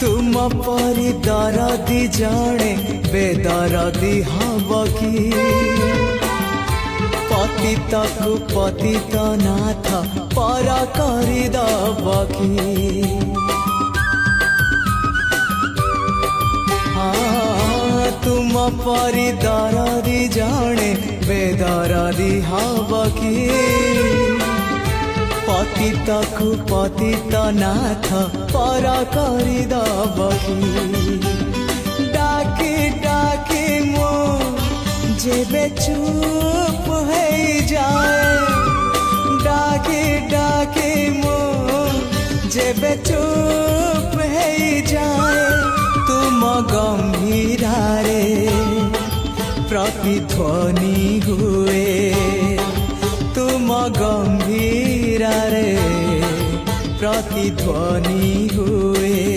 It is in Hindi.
तुम परी दरदी जाने बेदरदी हब कि पतितकु पतित नाथ पर करदब कि तुम परी दरदी जाने बेदरदी हब कि पतितकु पतित नाथ पर करदब कि डाकी डाकी मो जेबे चुप है जाए डाकी डाकी मो जेबे चुप है जाए तुम गंभीरारे प्रतिध्वनि हुए तुम गंभीरारे प्रतिध्वनि हुए